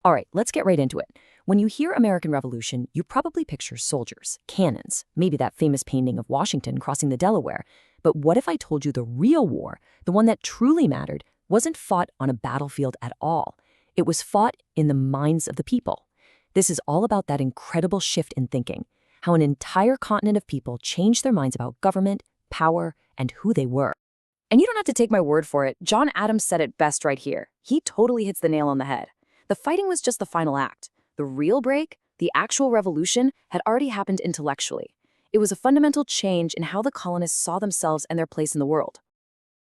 All right, let's get right into it. When you hear American Revolution, you probably picture soldiers, cannons, maybe that famous painting of Washington crossing the Delaware. But what if I told you the real war, the one that truly mattered, wasn't fought on a battlefield at all? It was fought in the minds of the people. This is all about that incredible shift in thinking, how an entire continent of people changed their minds about government, power, and who they were. And you don't have to take my word for it. John Adams said it best right here. He totally hits the nail on the head. The fighting was just the final act. The real break, the actual revolution, had already happened intellectually. It was a fundamental change in how the colonists saw themselves and their place in the world.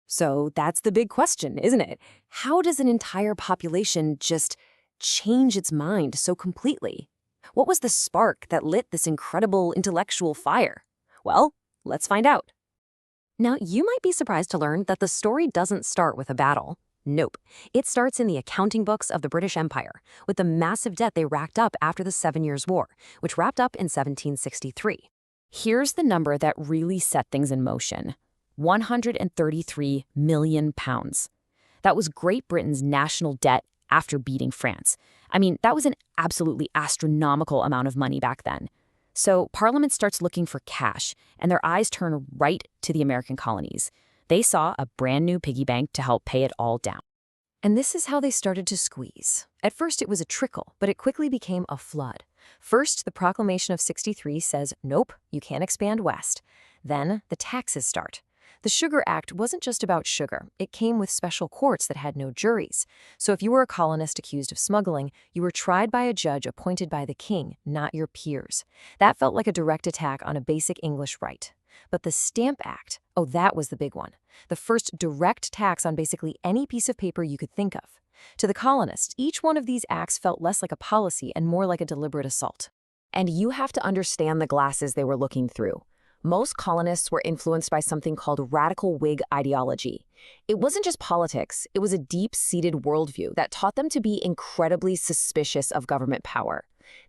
So that's the big question, isn't it? How does an entire population just change its mind so completely? What was the spark that lit this incredible intellectual fire? Well, let's find out. Now, you might be surprised to learn that the story doesn't start with a battle. Nope. It starts in the accounting books of the British Empire, with the massive debt they racked up after the 7 Years' War, which wrapped up in 1763. Here's the number that really set things in motion. 133 million pounds. That was Great Britain's national debt after beating France. I mean, that was an absolutely astronomical amount of money back then. So Parliament starts looking for cash, and their eyes turn right to the American colonies. They saw a brand new piggy bank to help pay it all down. And this is how they started to squeeze. At first it was a trickle, but it quickly became a flood. First, the Proclamation of '63 says, nope, you can't expand west. Then the taxes start. The Sugar Act wasn't just about sugar. It came with special courts that had no juries. So if you were a colonist accused of smuggling, you were tried by a judge appointed by the king, not your peers. That felt like a direct attack on a basic English right. But the Stamp Act, oh, that was the big one. The first direct tax on basically any piece of paper you could think of. To the colonists, each one of these acts felt less like a policy and more like a deliberate assault. And you have to understand the glasses they were looking through. Most colonists were influenced by something called radical Whig ideology. It wasn't just politics, it was a deep-seated worldview that taught them to be incredibly suspicious of government power.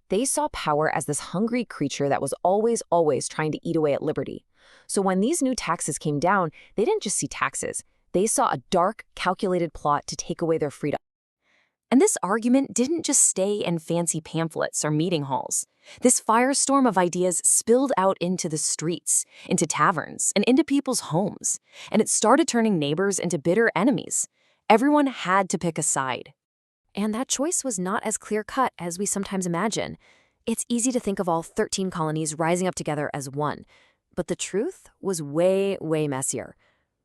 They saw power as this hungry creature that was always trying to eat away at liberty. So when these new taxes came down, they didn't just see taxes. They saw a dark, calculated plot to take away their freedom. And this argument didn't just stay in fancy pamphlets or meeting halls. This firestorm of ideas spilled out into the streets, into taverns, and into people's homes. And it started turning neighbors into bitter enemies. Everyone had to pick a side. And that choice was not as clear-cut as we sometimes imagine. It's easy to think of all 13 colonies rising up together as one. But the truth was way messier.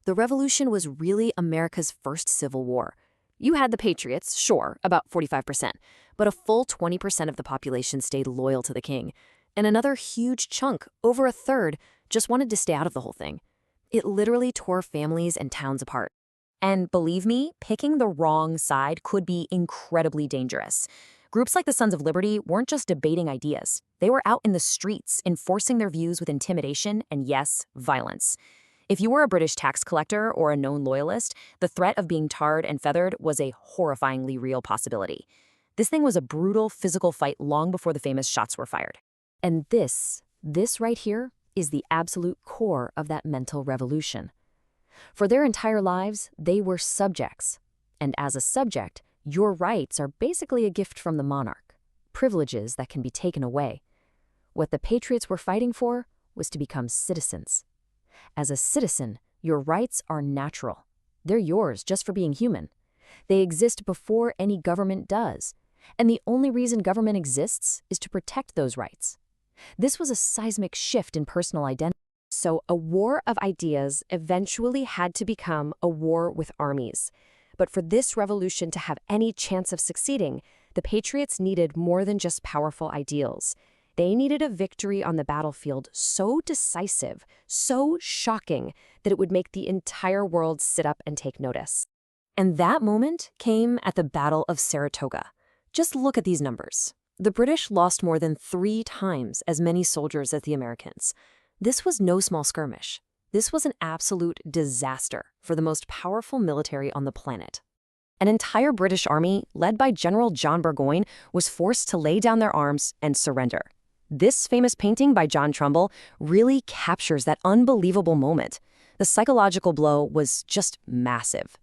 The Revolution was really America's first civil war. You had the Patriots, sure, about 45%, but a full 20% of the population stayed loyal to the king. And another huge chunk, over a third, just wanted to stay out of the whole thing. It literally tore families and towns apart. And believe me, picking the wrong side could be incredibly dangerous. Groups like the Sons of Liberty weren't just debating ideas. They were out in the streets, enforcing their views with intimidation and, yes, violence. If you were a British tax collector or a known loyalist, the threat of being tarred and feathered was a horrifyingly real possibility. This thing was a brutal physical fight long before the famous shots were fired. And this right here is the absolute core of that mental revolution. For their entire lives, they were subjects. And as a subject, your rights are basically a gift from the monarch, privileges that can be taken away. What the Patriots were fighting for was to become citizens. As a citizen, your rights are natural. They're yours just for being human. They exist before any government does. And the only reason government exists is to protect those rights. This was a seismic shift in personal identity. So a war of ideas eventually had to become a war with armies. But for this revolution to have any chance of succeeding, the Patriots needed more than just powerful ideals. They needed a victory on the battlefield so decisive, so shocking, that it would make the entire world sit up and take notice. And that moment came at the Battle of Saratoga. Just look at these numbers. The British lost more than 3 times as many soldiers as the Americans. This was no small skirmish. This was an absolute disaster for the most powerful military on the planet. An entire British army, led by General John Burgoyne, was forced to lay down their arms and surrender. This famous painting by John Trumbull really captures that unbelievable moment. The psychological blow was just massive.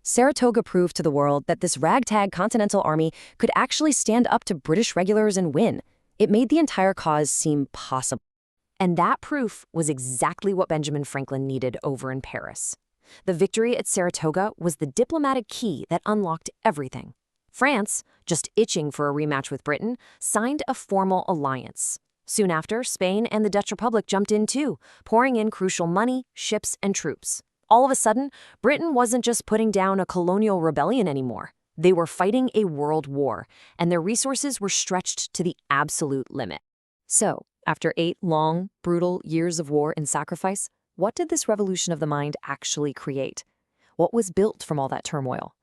Saratoga proved to the world that this ragtag Continental Army could actually stand up to British regulars and win. It made the entire cause seem possible. And that proof was exactly what Benjamin Franklin needed over in Paris. The victory at Saratoga was the diplomatic key that unlocked everything. France, just itching for a rematch with Britain, signed a formal alliance. Soon after, Spain and the Dutch Republic jumped in too, pouring in crucial money, ships, and troops. All of a sudden, Britain wasn't just putting down a colonial rebellion anymore. They were fighting a world war, and their resources were stretched to the absolute limit. So, after 8 long, brutal years of war and sacrifice, what did this revolution of the mind actually create? What was built from all that turmoil?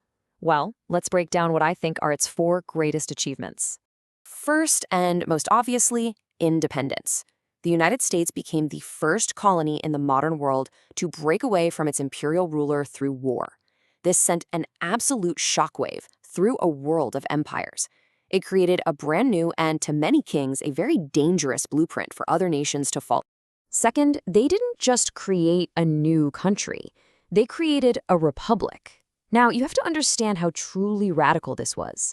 Well, let's break down what I think are its 4 greatest achievements. First, and most obviously, independence. The United States became the first colony in the modern world to break away from its imperial ruler through war. This sent an absolute shockwave through a world of empires. It created a brand new and, to many kings, a very dangerous blueprint for other nations to follow. Second, they didn't just create a new country. They created a republic. Now, you have to understand how truly radical this was.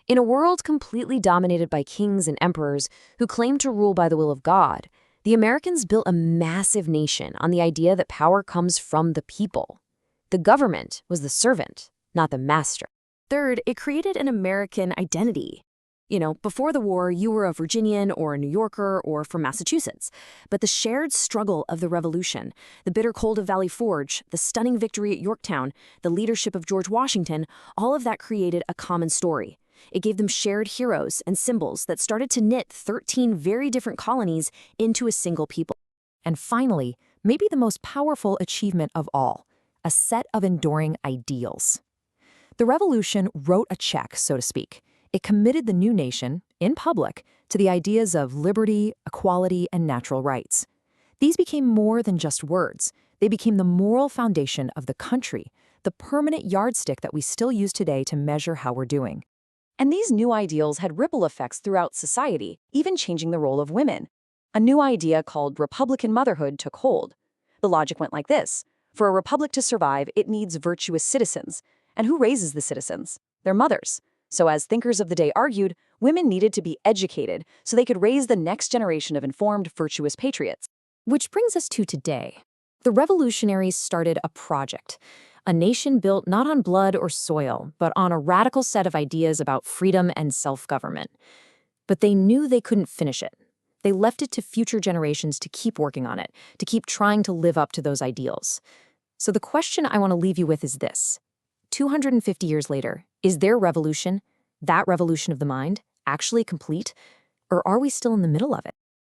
In a world completely dominated by kings and emperors who claimed to rule by the will of God, the Americans built a massive nation on the idea that power comes from the people. The government was the servant, not the master. Third, it created an American identity. Before the war, you were a Virginian or a New Yorker or from Massachusetts. But the shared struggle of the Revolution, the bitter cold of Valley Forge, the stunning victory at Yorktown, the leadership of George Washington, all of that created a common story. It gave them shared heroes and symbols that started to knit 13 very different colonies into a single people. And finally, maybe the most powerful achievement of all, a set of enduring ideals. The Revolution wrote a check, so to speak. It committed the new nation, in public, to the ideas of liberty, equality, and natural rights. These became more than just words. They became the moral foundation of the country, the permanent yardstick that we still use today to measure how we're doing. And these new ideals had ripple effects throughout society, even changing the role of women. A new idea called Republican motherhood took hold. The logic went like this. For a republic to survive, it needs virtuous citizens. And who raises the citizens? Their mothers. So as thinkers of the day argued, women needed to be educated so they could raise the next generation of informed, virtuous patriots. Which brings us to today. The revolutionaries started a project, a nation built not on blood or soil, but on a radical set of ideas about freedom and self-government. But they knew they couldn't finish it. They left it to future generations to keep working on it, to keep trying to live up to those ideals. So the question I want to leave you with is this. 250 years later, is their revolution, that revolution of the mind, actually complete? Or are we still in the middle of it?